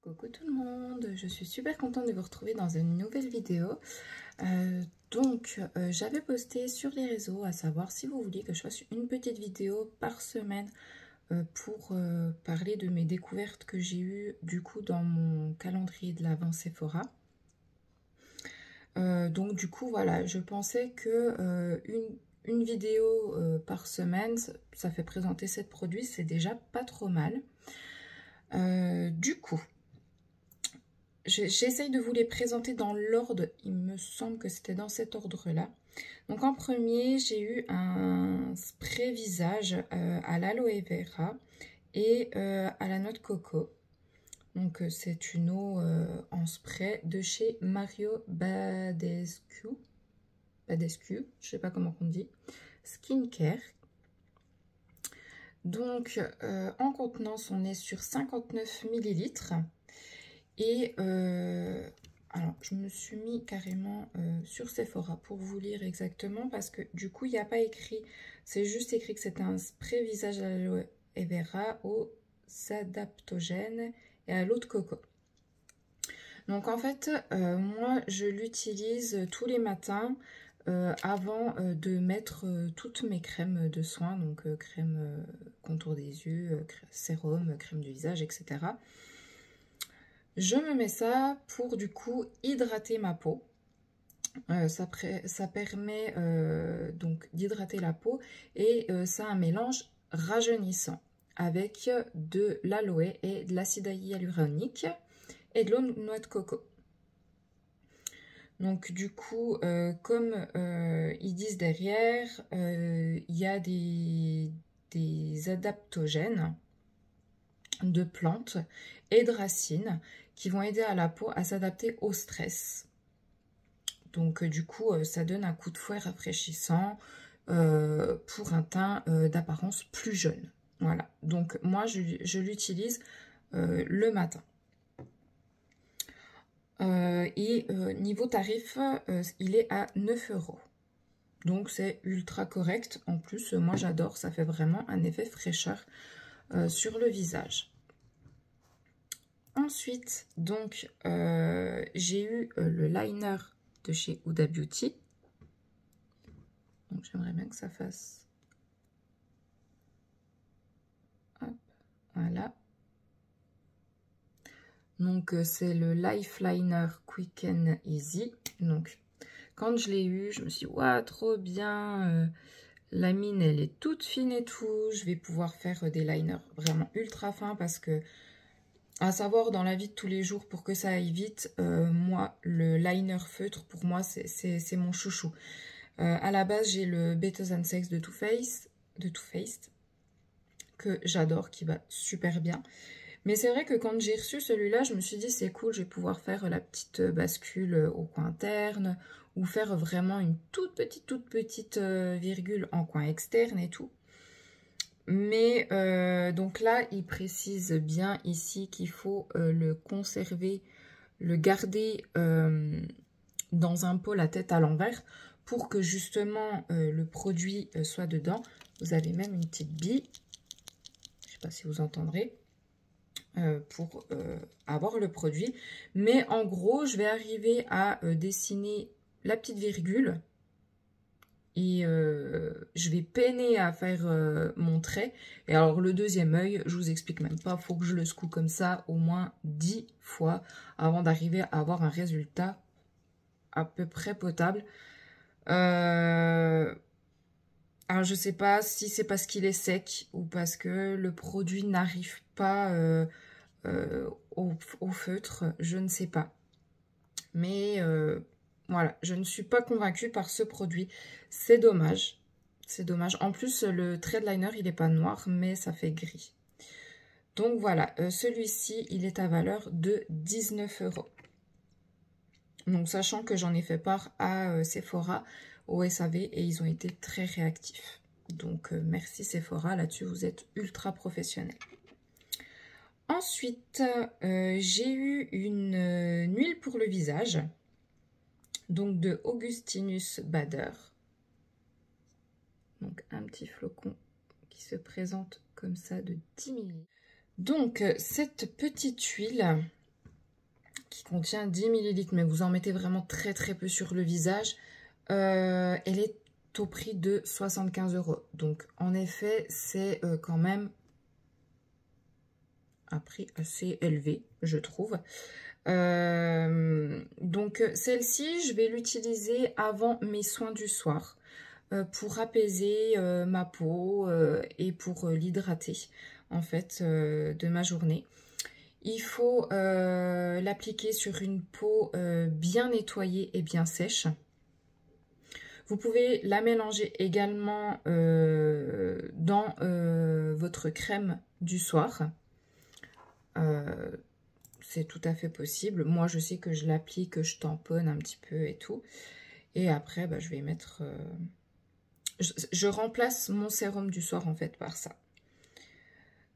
Coucou tout le monde, je suis super contente de vous retrouver dans une nouvelle vidéo. J'avais posté sur les réseaux à savoir si vous vouliez que je fasse une petite vidéo par semaine pour parler de mes découvertes que j'ai eues du coup dans mon calendrier de l'Avent Sephora. Voilà, je pensais que une vidéo par semaine, ça fait présenter 7 produits, c'est déjà pas trop mal. J'essaye de vous les présenter dans l'ordre, il me semble que c'était dans cet ordre-là. Donc en premier, j'ai eu un spray visage à l'aloe vera et à la noix de coco. Donc c'est une eau en spray de chez Mario Badescu, je sais pas comment on dit, Skincare. Donc en contenance, on est sur 59 ml. Et alors, je me suis mis carrément sur Sephora pour vous lire exactement parce que du coup, il n'y a pas écrit, c'est juste écrit que c'est un spray visage à l'aloe vera aux adaptogènes et à l'eau de coco. Donc en fait, moi, je l'utilise tous les matins avant de mettre toutes mes crèmes de soins, donc crème contour des yeux, sérum, crème du visage, etc. Je me mets ça pour du coup hydrater ma peau. Ça permet donc d'hydrater la peau et ça a un mélange rajeunissant avec de l'aloe et de l'acide hyaluronique et de l'eau de noix de coco. Donc du coup, comme ils disent derrière, il y a des adaptogènes de plantes et de racines qui vont aider à la peau à s'adapter au stress. Donc du coup, ça donne un coup de fouet rafraîchissant pour un teint d'apparence plus jeune. Voilà, donc moi je l'utilise le matin. Niveau tarif, il est à 9 €. Donc c'est ultra correct. En plus, moi j'adore, ça fait vraiment un effet fraîcheur sur le visage. Ensuite, donc, j'ai eu le liner de chez Huda Beauty. Donc, j'aimerais bien que ça fasse... Hop, voilà. Donc, c'est le Life Liner Quick and Easy. Donc, quand je l'ai eu, je me suis dit, waouh, trop bien. La mine, elle est toute fine et tout. Je vais pouvoir faire des liners vraiment ultra fins parce que... À savoir, dans la vie de tous les jours, pour que ça aille vite, moi, le liner feutre, pour moi, c'est mon chouchou. À la base, j'ai le Better Than Sex de Too Faced, que j'adore, qui va super bien. Mais c'est vrai que quand j'ai reçu celui-là, je me suis dit, c'est cool, je vais pouvoir faire la petite bascule au coin interne, ou faire vraiment une toute petite virgule en coin externe et tout. Mais donc là, il précise bien ici qu'il faut le conserver, le garder dans un pot la tête à l'envers pour que justement le produit soit dedans. Vous avez même une petite bille, je ne sais pas si vous entendrez, pour avoir le produit. Mais en gros, je vais arriver à dessiner la petite virgule. Et je vais peiner à faire mon trait. Et alors le deuxième œil, je vous explique même pas, il faut que je le secoue comme ça au moins 10 fois avant d'arriver à avoir un résultat à peu près potable. Alors je sais pas si c'est parce qu'il est sec ou parce que le produit n'arrive pas au feutre, je ne sais pas. Mais voilà, je ne suis pas convaincue par ce produit. C'est dommage. C'est dommage. En plus, le trade liner, il n'est pas noir, mais ça fait gris. Donc voilà, celui-ci, il est à valeur de 19 €. Donc sachant que j'en ai fait part à Sephora, au SAV, et ils ont été très réactifs. Donc merci Sephora, là-dessus, vous êtes ultra professionnels. Ensuite, j'ai eu une huile pour le visage. Donc de Augustinus Bader. Donc un petit flocon qui se présente comme ça de 10 ml. Donc cette petite huile, qui contient 10 ml, mais vous en mettez vraiment très très peu sur le visage. Elle est au prix de 75 €. Donc en effet, c'est quand même un prix assez élevé, je trouve. Donc celle-ci, je vais l'utiliser avant mes soins du soir pour apaiser ma peau et pour l'hydrater en fait de ma journée. Il faut l'appliquer sur une peau bien nettoyée et bien sèche. Vous pouvez la mélanger également dans votre crème du soir. C'est tout à fait possible. Moi, je sais que je l'applique, que je tamponne un petit peu et tout. Et après, bah, je vais mettre... je remplace mon sérum du soir, en fait, par ça.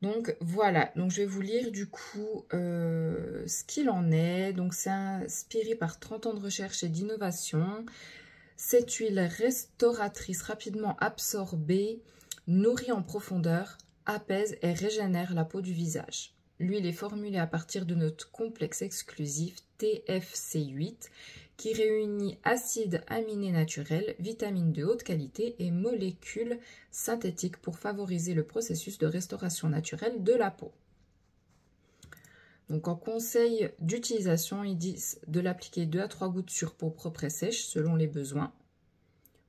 Donc, voilà. Donc, je vais vous lire, du coup, ce qu'il en est. Donc, c'est inspiré par 30 ans de recherche et d'innovation. Cette huile restauratrice rapidement absorbée, nourrit en profondeur, apaise et régénère la peau du visage. L'huile est formulée à partir de notre complexe exclusif TFC8 qui réunit acides aminés naturels, vitamines de haute qualité et molécules synthétiques pour favoriser le processus de restauration naturelle de la peau. Donc en conseil d'utilisation, ils disent de l'appliquer 2 à 3 gouttes sur peau propre et sèche selon les besoins.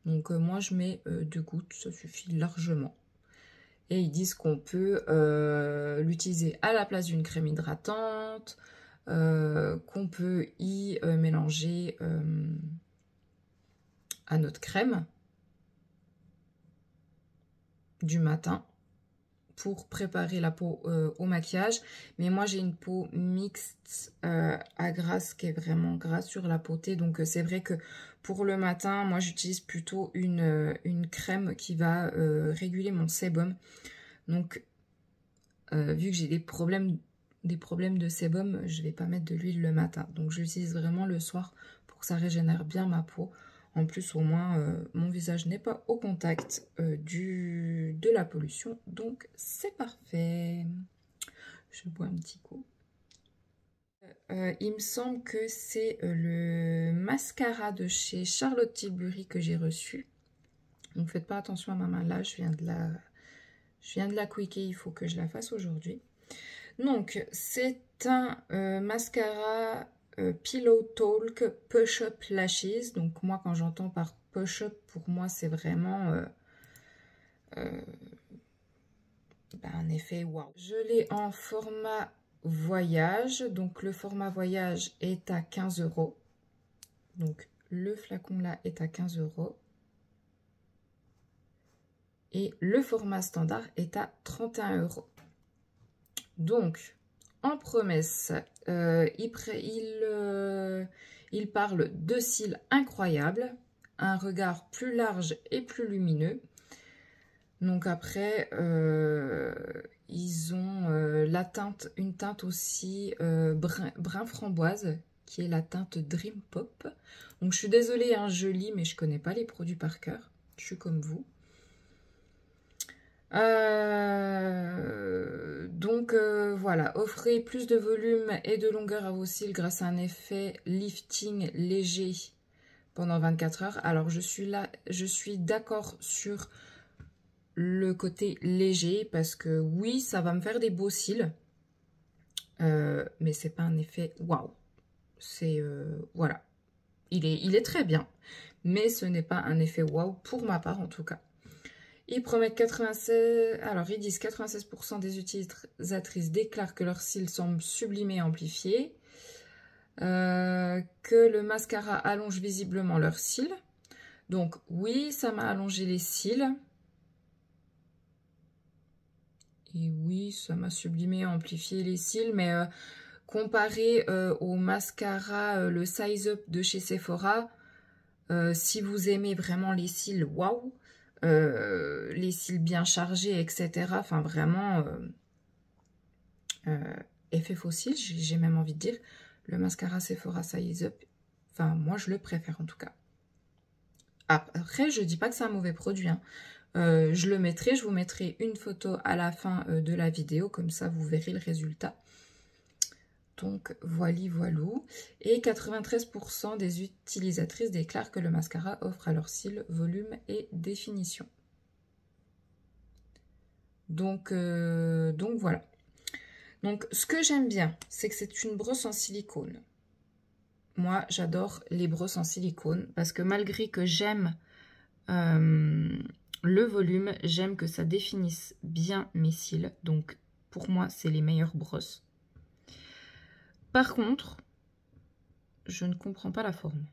Donc moi je mets 2 gouttes, ça suffit largement. Et ils disent qu'on peut l'utiliser à la place d'une crème hydratante, qu'on peut y mélanger à notre crème du matin pour préparer la peau au maquillage. Mais moi j'ai une peau mixte à grasse qui est vraiment grasse sur la peau T. Donc c'est vrai que pour le matin, moi j'utilise plutôt une crème qui va réguler mon sébum. Donc vu que j'ai des problèmes de sébum, je ne vais pas mettre de l'huile le matin. Donc je l'utilise vraiment le soir pour que ça régénère bien ma peau. En plus, au moins, mon visage n'est pas au contact de la pollution. Donc, c'est parfait. Je bois un petit coup. Il me semble que c'est le mascara de chez Charlotte Tilbury que j'ai reçu. Donc, faites pas attention à ma main là. Je viens de la quicker. Il faut que je la fasse aujourd'hui. Donc, c'est un mascara... Pillow Talk Push Up Lashes. Donc moi quand j'entends par push up, pour moi c'est vraiment un effet waouh. Je l'ai en format voyage. Donc le format voyage est à 15 €. Donc le flacon là est à 15 €. Et le format standard est à 31 €. Donc en promesse, il parle de cils incroyables, un regard plus large et plus lumineux. Donc après, ils ont une teinte aussi brun framboise, qui est la teinte Dream Pop. Donc je suis désolée, hein, je lis, mais je connais pas les produits par cœur. Je suis comme vous. Voilà, offrez plus de volume et de longueur à vos cils grâce à un effet lifting léger pendant 24 heures. Alors je suis d'accord sur le côté léger parce que oui, ça va me faire des beaux cils, mais c'est pas un effet waouh. C'est voilà, il est très bien, mais ce n'est pas un effet waouh pour ma part en tout cas. Ils promettent 96... Alors, ils disent 96% des utilisatrices déclarent que leurs cils semblent sublimés et amplifiés. Que le mascara allonge visiblement leurs cils. Donc, oui, ça m'a allongé les cils. Et oui, ça m'a sublimé et amplifié les cils. Mais comparé au mascara, le Size Up de chez Sephora, si vous aimez vraiment les cils, waouh! Les cils bien chargés, etc. Enfin, vraiment, effet fossile, j'ai même envie de dire. Le mascara Sephora Size Up, enfin, moi, je le préfère en tout cas. Après, je dis pas que c'est un mauvais produit. Hein. Je vous mettrai une photo à la fin de la vidéo, comme ça, vous verrez le résultat. Donc, voilou. Et 93% des utilisatrices déclarent que le mascara offre à leurs cils volume et définition. Donc voilà. Donc, ce que j'aime bien, c'est que c'est une brosse en silicone. Moi, j'adore les brosses en silicone parce que malgré que j'aime le volume, j'aime que ça définisse bien mes cils. Donc, pour moi, c'est les meilleures brosses. Par contre, je ne comprends pas la forme.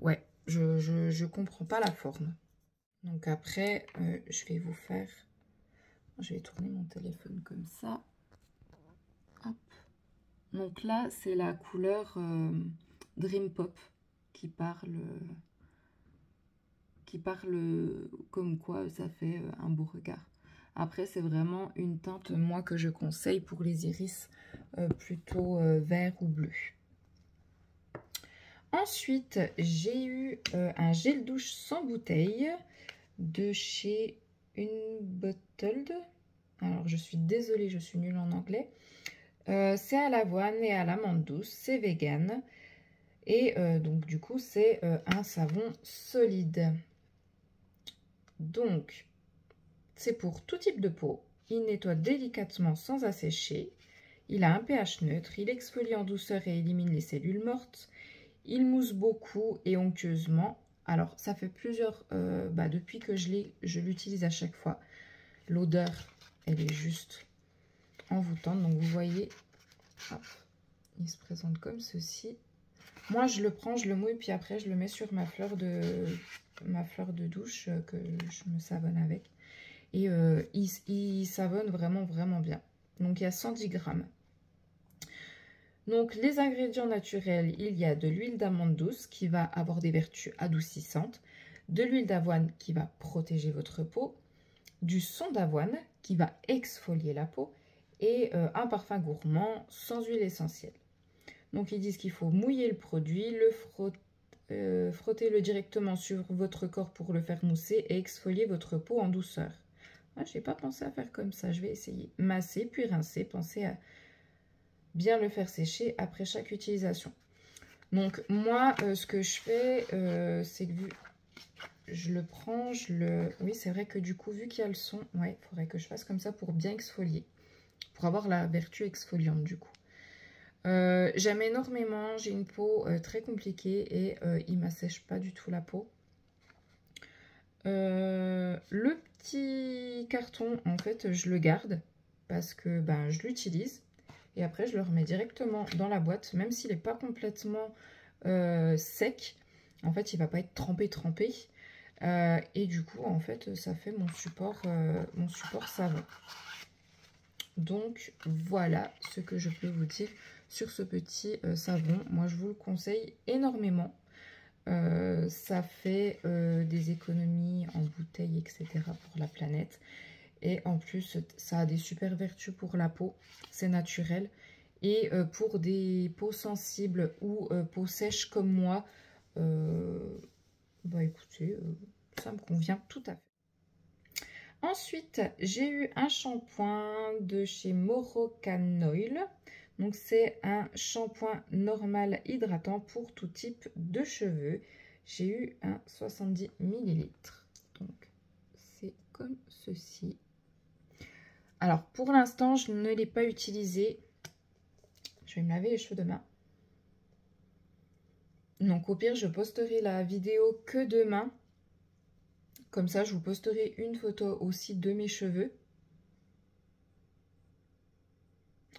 Ouais, je comprends pas la forme. Donc après, je vais vous faire... Je vais tourner mon téléphone comme ça. Hop. Donc là, c'est la couleur Dream Pop qui parle comme quoi ça fait un beau regard. Après, c'est vraiment une teinte, moi, que je conseille pour les iris plutôt vert ou bleu. Ensuite, j'ai eu un gel douche sans bouteille de chez Unbottled. Alors, je suis désolée, je suis nulle en anglais. C'est à l'avoine et à l'amande douce, c'est vegan. Et donc, du coup, c'est un savon solide. Donc, c'est pour tout type de peau. Il nettoie délicatement sans assécher. Il a un pH neutre. Il exfolie en douceur et élimine les cellules mortes. Il mousse beaucoup et onctueusement. Alors, ça fait plusieurs... depuis que je l'utilise à chaque fois. L'odeur, elle est juste envoûtante. Donc, vous voyez, hop, il se présente comme ceci. Moi, je le prends, je le mouille, puis après, je le mets sur ma fleur de douche que je me savonne avec. Et il savonne vraiment, vraiment bien. Donc, il y a 110 grammes. Donc, les ingrédients naturels, il y a de l'huile d'amande douce qui va avoir des vertus adoucissantes, de l'huile d'avoine qui va protéger votre peau, du son d'avoine qui va exfolier la peau et un parfum gourmand sans huile essentielle. Donc, ils disent qu'il faut mouiller le produit, frottez-le directement sur votre corps pour le faire mousser et exfolier votre peau en douceur. Ah, je n'ai pas pensé à faire comme ça, je vais essayer. Masser puis rincer, pensez à bien le faire sécher après chaque utilisation. Donc moi, ce que je fais, c'est que je le prends, oui, c'est vrai que du coup, vu qu'il y a le son, ouais, il faudrait que je fasse comme ça pour bien exfolier, pour avoir la vertu exfoliante du coup. J'aime énormément, j'ai une peau très compliquée et il m'assèche pas du tout la peau. Le petit carton, en fait, je le garde parce que je l'utilise. Et après, je le remets directement dans la boîte, même s'il n'est pas complètement sec. En fait, il ne va pas être trempé. Et du coup, en fait, ça fait mon support savon. Donc, voilà ce que je peux vous dire sur ce petit savon. Moi, je vous le conseille énormément. Ça fait des économies en bouteilles, etc. pour la planète. Et en plus, ça a des super vertus pour la peau. C'est naturel. Et pour des peaux sensibles ou peaux sèches comme moi, écoutez, ça me convient tout à fait. Ensuite, j'ai eu un shampoing de chez Moroccan Oil. Donc, c'est un shampoing normal hydratant pour tout type de cheveux. J'ai eu un 70 ml. Donc, c'est comme ceci. Alors, pour l'instant, je ne l'ai pas utilisé. Je vais me laver les cheveux demain. Donc, au pire, je posterai la vidéo que demain. Comme ça, je vous posterai une photo aussi de mes cheveux.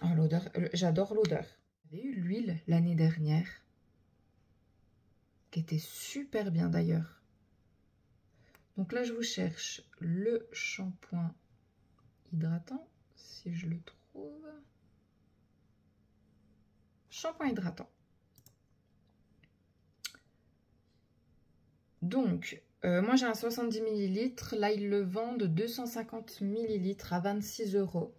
Oh, l'odeur, j'adore l'odeur. J'avais eu l'huile l'année dernière, qui était super bien d'ailleurs. Donc là, je vous cherche le shampoing hydratant, si je le trouve. Shampoing hydratant. Donc, moi j'ai un 70 ml. Là, ils le vendent 250 ml à 26 €.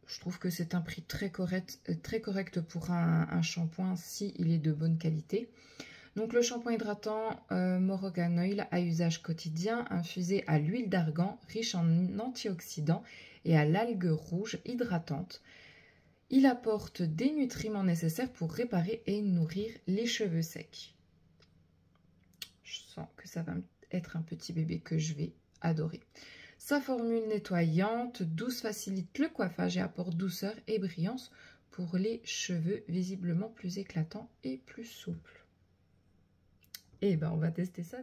Je trouve que c'est un prix très correct pour un shampoing si il est de bonne qualité. Donc le shampoing hydratant Moroccan Oil à usage quotidien, infusé à l'huile d'argan, riche en antioxydants et à l'algue rouge hydratante. Il apporte des nutriments nécessaires pour réparer et nourrir les cheveux secs. Je sens que ça va être un petit bébé que je vais adorer. Sa formule nettoyante, douce, facilite le coiffage et apporte douceur et brillance pour les cheveux visiblement plus éclatants et plus souples. Et ben on va tester ça.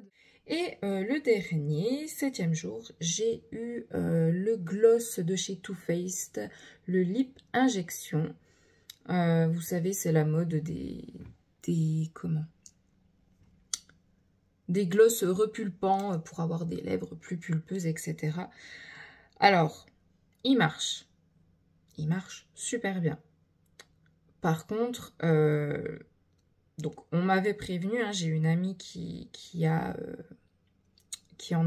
Et le dernier, 7e jour, j'ai eu le gloss de chez Too Faced, le Lip Injection. Vous savez, c'est la mode des gloss repulpants pour avoir des lèvres plus pulpeuses, etc. Alors, il marche super bien. Par contre, donc on m'avait prévenu, hein, j'ai une amie qui en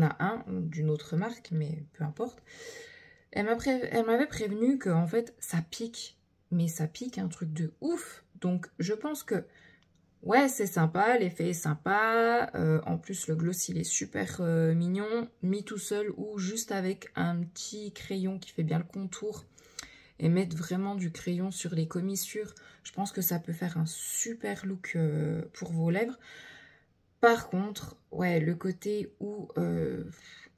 a un d'une autre marque, mais peu importe. Elle m'avait prévenu que en fait ça pique, mais ça pique un truc de ouf. Donc je pense que ouais, c'est sympa, l'effet est sympa. En plus le gloss il est super mignon, mis tout seul ou juste avec un petit crayon qui fait bien le contour et mettre vraiment du crayon sur les commissures. Je pense que ça peut faire un super look pour vos lèvres. Par contre, ouais, le côté où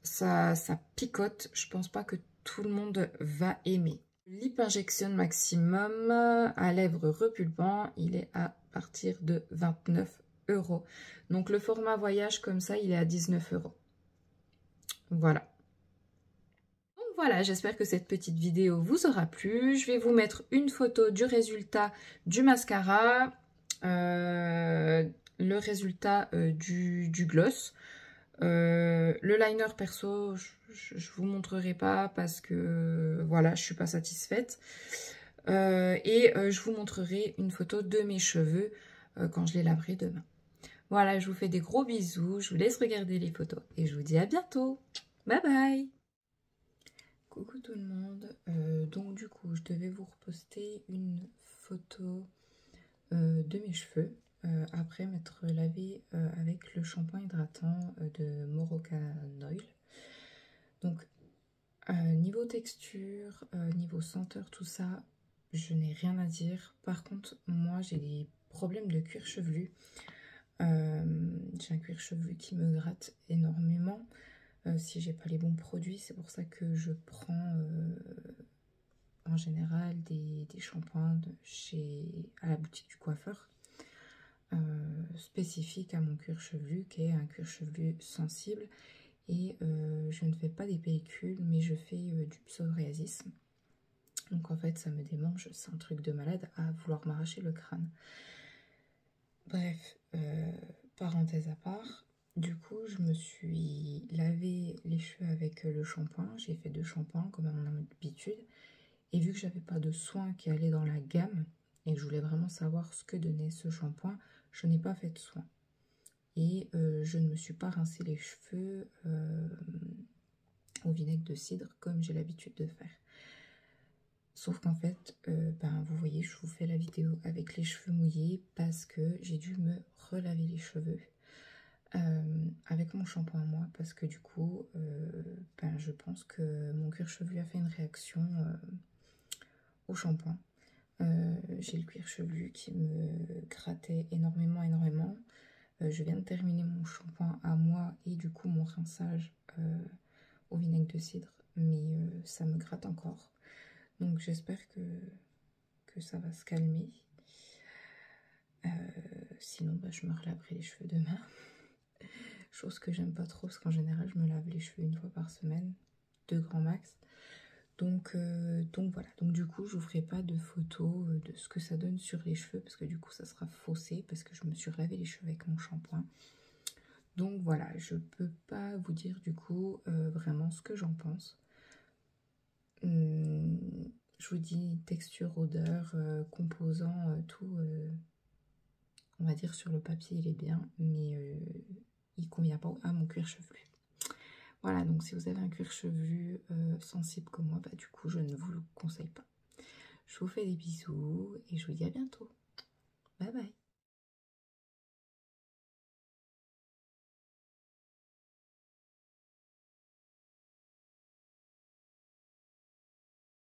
ça picote, je pense pas que tout le monde va aimer. Lip Injection Maximum à lèvres repulpant, il est à partir de 29 €. Donc le format voyage comme ça, il est à 19 €. Voilà. Donc voilà, j'espère que cette petite vidéo vous aura plu. Je vais vous mettre une photo du résultat du mascara, le résultat du gloss. Le liner perso, je vous montrerai pas parce que voilà, je suis pas satisfaite. Je vous montrerai une photo de mes cheveux quand je les laverai demain. Voilà, je vous fais des gros bisous, je vous laisse regarder les photos et je vous dis à bientôt. Bye bye. Coucou tout le monde, donc du coup je devais vous reposter une photo de mes cheveux après m'être lavé avec le shampoing hydratant de Moroccan Oil. Donc niveau texture, niveau senteur, tout ça, je n'ai rien à dire. Par contre moi j'ai des problèmes de cuir chevelu. J'ai un cuir chevelu qui me gratte énormément. Si j'ai pas les bons produits, c'est pour ça que je prends en général des shampoings à la boutique du coiffeur spécifiques à mon cuir chevelu, qui est un cuir chevelu sensible. Et je ne fais pas des pellicules, mais je fais du psoriasis. Donc en fait ça me démange, c'est un truc de malade à vouloir m'arracher le crâne. Bref, parenthèse à part. Du coup, je me suis lavé les cheveux avec le shampoing. J'ai fait 2 shampoings comme à mon habitude. Et vu que j'avais pas de soin qui allait dans la gamme et que je voulais vraiment savoir ce que donnait ce shampoing, je n'ai pas fait de soin. Et je ne me suis pas rincé les cheveux au vinaigre de cidre comme j'ai l'habitude de faire. Sauf qu'en fait, vous voyez, je vous fais la vidéo avec les cheveux mouillés parce que j'ai dû me relaver les cheveux avec mon shampoing à moi, parce que du coup, je pense que mon cuir chevelu a fait une réaction au shampoing. J'ai le cuir chevelu qui me grattait énormément. Je viens de terminer mon shampoing à moi et du coup mon rinçage au vinaigre de cidre, mais ça me gratte encore. Donc j'espère que ça va se calmer. Sinon, je me relaverai les cheveux demain. Chose que j'aime pas trop, parce qu'en général, je me lave les cheveux 1 fois par semaine, 2 grands max. Donc voilà. Donc du coup, je vous ferai pas de photos de ce que ça donne sur les cheveux, parce que du coup, ça sera faussé, parce que je me suis lavé les cheveux avec mon shampoing. Donc voilà, je peux pas vous dire du coup vraiment ce que j'en pense. Je vous dis texture, odeur, composants, tout, on va dire sur le papier il est bien, mais il convient pas à mon cuir chevelu. Voilà, donc si vous avez un cuir chevelu sensible comme moi, du coup je ne vous le conseille pas. Je vous fais des bisous et je vous dis à bientôt. Bye bye.